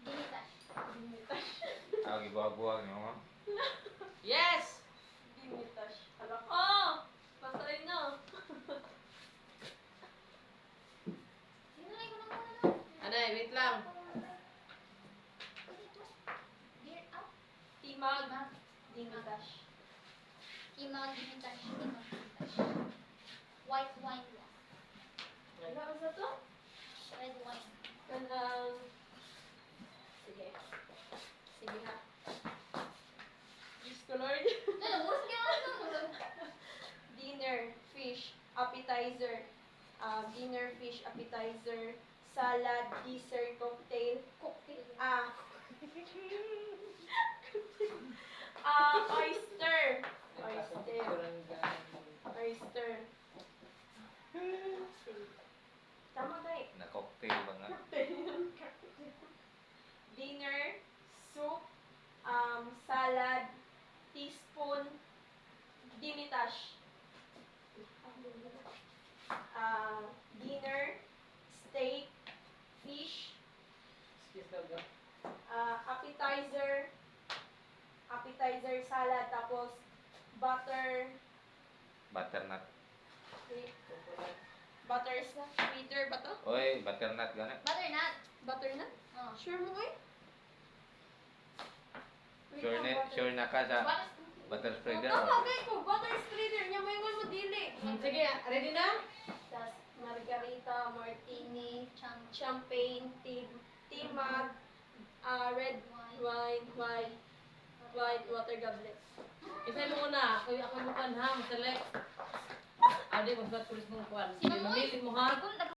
Dimitash. Dimitash. Dimitash. Gibuhag-buhag niyo, ma'am. Yes! Dimitash. Hala ko! Pasarin na. Sinulay ko na muna. Anay, wait lang. Gear up. Timag. Dimitash. Timag, dimitash. Timag, dimitash. White wine glass. Ano ang sa to? Red wine. Kanang... Sige. Sige ha. Diyos ko Lord. Ano, worst ka ano? Dinner, fish, appetizer. Dinner, fish, appetizer. Salad, dessert, cocktail. Cocktail. Oyster. Oyster. Tama tayo. Na-cocktail ba nga? Dinner, soup, salad, teaspoon, dimitash. Dinner, steak, fish, appetizer, salad, tapos butter, Butternut. butter sweeter ba to? Oy, butternut gana. Butternut. Butternut? Oh. Sure mo eh? Wait Sure, lang, butter. sure na ka sa What is butter spreader. Tama, gay ko. Butter spreader. Niya may mo dili. Sige, ready na? Tas margarita, martini, champagne, timag, red wine, white water goblet. Isa mo na, ako yung mukan ha, select. Adi, magsulat pulis mong kuwan. Sino mo? Mamili mo ha.